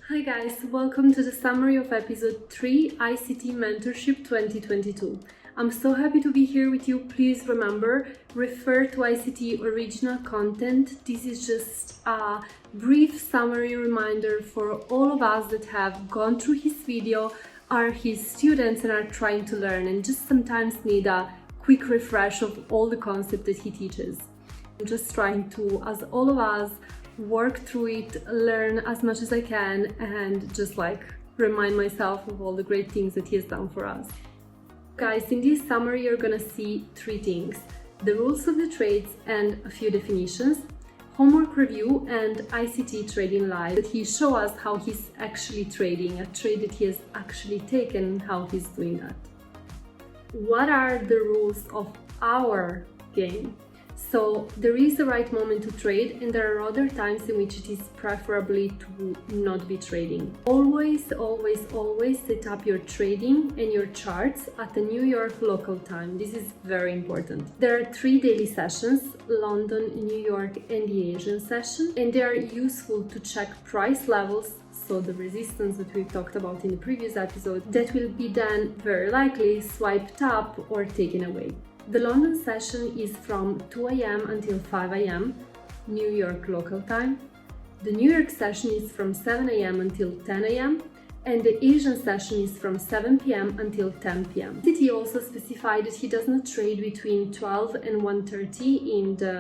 Hi guys, welcome to the summary of episode 3 ICT Mentorship 2022. I'm so happy to be here with you. Please remember, refer to ICT original content. This is just a brief summary reminder for all of us that have gone through his video, are his students and are trying to learn and just sometimes need a quick refresh of all the concepts that he teaches. I'm just trying to, as all of us, work through it, learn as much as I can, and just remind myself of all the great things that he has done for us. Guys, in this summary you're gonna see 3 things: the rules of the trades and a few definitions, homework review, and ICT trading live. That he show us how he's actually trading, a trade that he has actually taken, and how he's doing that. What are the rules of our game? So there is the right moment to trade, and there are other times in which it is preferably to not be trading. Always set up your trading and your charts at the New York local time. This is very important. There are 3 daily sessions: London, New York, and the Asian session, and they are useful to check price levels, so the resistance that we talked about in the previous episode, that will be then very likely swiped up or taken away. The London session is from 2 a.m. until 5 a.m. New York local time. The New York session is from 7 a.m. until 10 a.m. and the Asian session is from 7 p.m. until 10 p.m. He also specified that he does not trade between 12 and 1:30 in the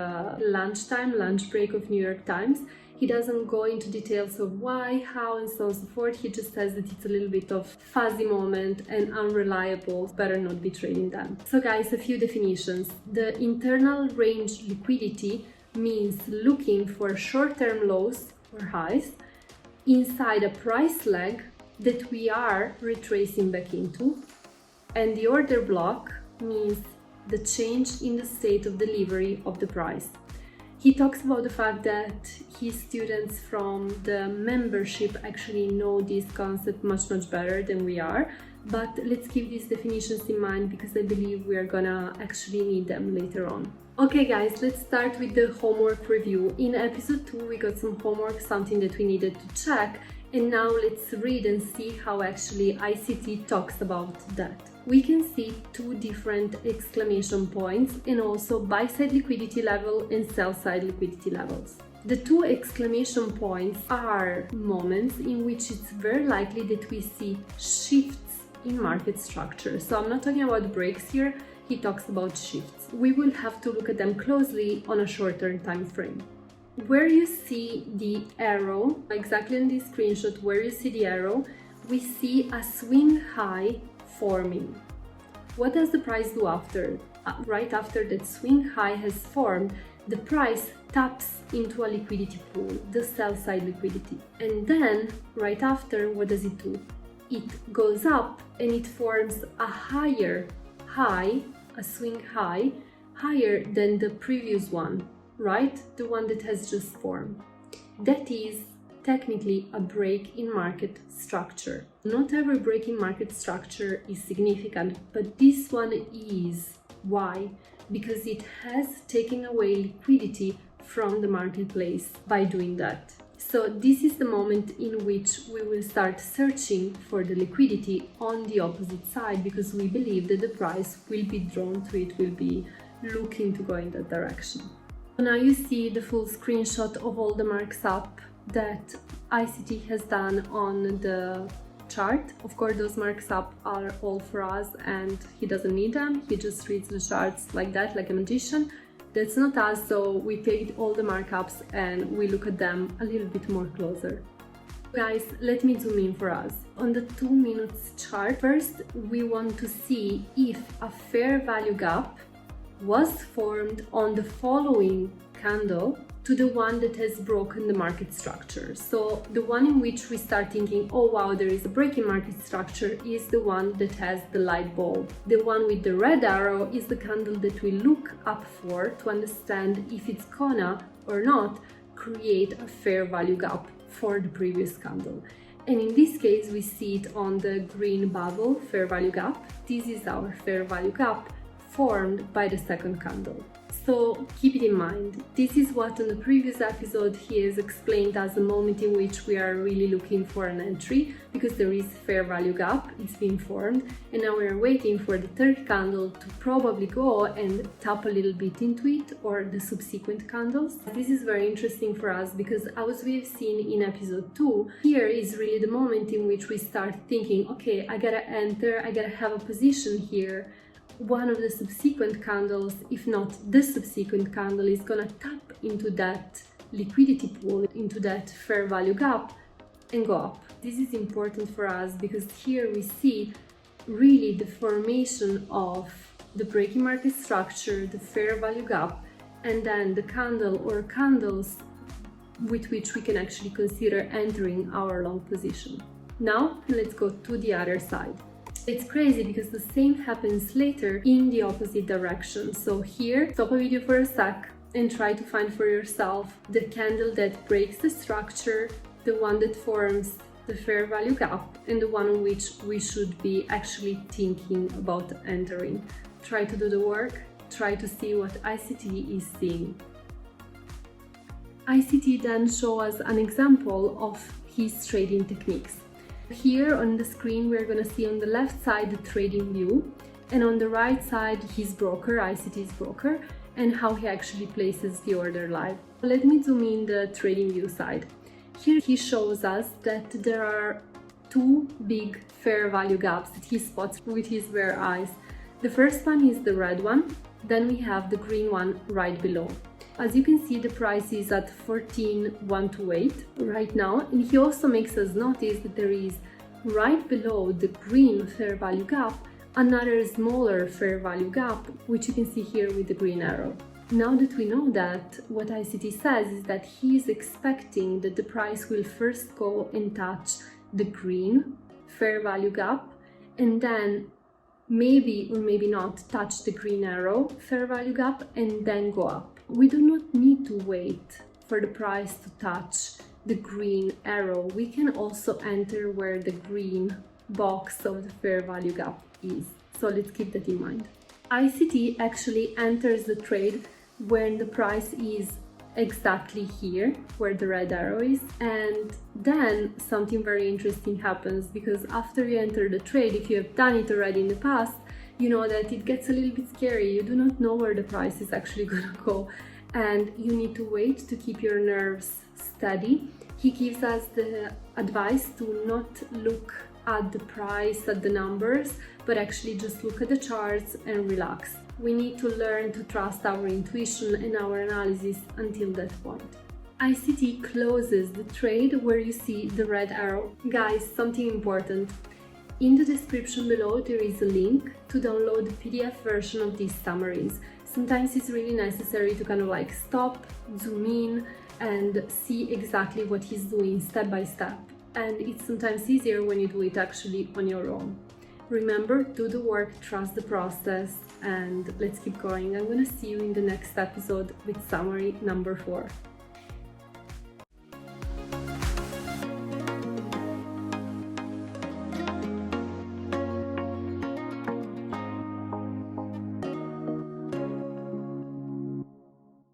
lunch break of New York times. He doesn't go into details of why, how, and so on and so forth. He just says that it's a little bit of fuzzy moment and unreliable. Better not be trading them. So guys, a few definitions. The internal range liquidity means looking for short-term lows or highs inside a price leg that we are retracing back into. And the order block means the change in the state of delivery of the price. He talks about the fact that his students from the membership actually know this concept much better than we are, but let's keep these definitions in mind because I believe we are gonna actually need them later on. Okay guys, let's start with the homework review. In episode 2 we got some homework, something that we needed to check, and now let's read and see how actually ICT talks about that. We can see 2 different exclamation points and also buy-side liquidity level and sell-side liquidity levels. The 2 exclamation points are moments in which it's very likely that we see shifts in market structure. So I'm not talking about breaks here, he talks about shifts. We will have to look at them closely on a shorter time frame. Where you see the arrow, exactly in this screenshot where you see the arrow, we see a swing high forming. What does the price do after? Right after that swing high has formed, the price taps into a liquidity pool, the sell side liquidity. And then, right after, what does it do? It goes up and it forms a higher high, a swing high, higher than the previous one, right? The one that has just formed. That is technically a break in market structure. Not every break in market structure is significant, but this one is. Why? Because it has taken away liquidity from the marketplace by doing that. So this is the moment in which we will start searching for the liquidity on the opposite side, because we believe that the price will be drawn to it, will be looking to go in that direction. Now you see the full screenshot of all the marks up that ICT has done on the chart. Of course, those marks up are all for us and he doesn't need them. He just reads the charts like that, like a magician. That's not us, so we take all the markups and we look at them a little bit more closer. Guys, let me zoom in for us. On the 2 minutes chart, first we want to see if a fair value gap was formed on the following candle to the one that has broken the market structure. So the one in which we start thinking, oh wow, there is a break in market structure, is the one that has the light bulb. The one with the red arrow is the candle that we look up for to understand if it's gonna or not create a fair value gap for the previous candle. And in this case, we see it on the green bubble, fair value gap. This is our fair value gap formed by the second candle. So keep it in mind. This is what in the previous episode he has explained as a moment in which we are really looking for an entry because there is fair value gap, it's been formed, and now we are waiting for the third candle to probably go and tap a little bit into it, or the subsequent candles. This is very interesting for us because, as we've seen in episode 2, here is really the moment in which we start thinking, okay, I gotta enter, I gotta have a position here. One of the subsequent candles, if not the subsequent candle, is gonna tap into that liquidity pool, into that fair value gap, and go up. This is important for us because here we see really the formation of the breaking market structure, the fair value gap, and then the candle or candles with which we can actually consider entering our long position. Now let's go to the other side. It's crazy because the same happens later in the opposite direction. So here, stop the video for a sec and try to find for yourself the candle that breaks the structure, the one that forms the fair value gap, and the one on which we should be actually thinking about entering. Try to do the work, try to see what ICT is seeing. ICT then shows us an example of his trading techniques. Here on the screen we're going to see on the left side the trading view, and on the right side his broker, ICT's broker, and how he actually places the order live. Let me zoom in the trading view side. Here he shows us that there are two big fair value gaps that he spots with his bare eyes. The first one is the red one, then we have the green one right below. As you can see, the price is at 14,128 right now, and he also makes us notice that there is right below the green fair value gap another smaller fair value gap, which you can see here with the green arrow. Now that we know that, what ICT says is that he is expecting that the price will first go and touch the green fair value gap, and then maybe or maybe not touch the green arrow fair value gap, and then go up. We do not need to wait for the price to touch the green arrow. We can also enter where the green box of the fair value gap is. So let's keep that in mind. ICT actually enters the trade when the price is exactly here where the red arrow is, and then something very interesting happens, because after you enter the trade, if you have done it already in the past, you know that it gets a little bit scary. You do not know where the price is actually gonna go, and you need to wait to keep your nerves steady. He gives us the advice to not look at the price, at the numbers, but actually just look at the charts and relax. We need to learn to trust our intuition and our analysis until that point. ICT closes the trade where you see the red arrow. Guys, something important. In the description below there is a link to download the PDF version of these summaries. Sometimes it's really necessary to kind of like stop, zoom in, and see exactly what he's doing step by step. And it's sometimes easier when you do it actually on your own. Remember, do the work, trust the process, and let's keep going. I'm gonna see you in the next episode with summary number 4.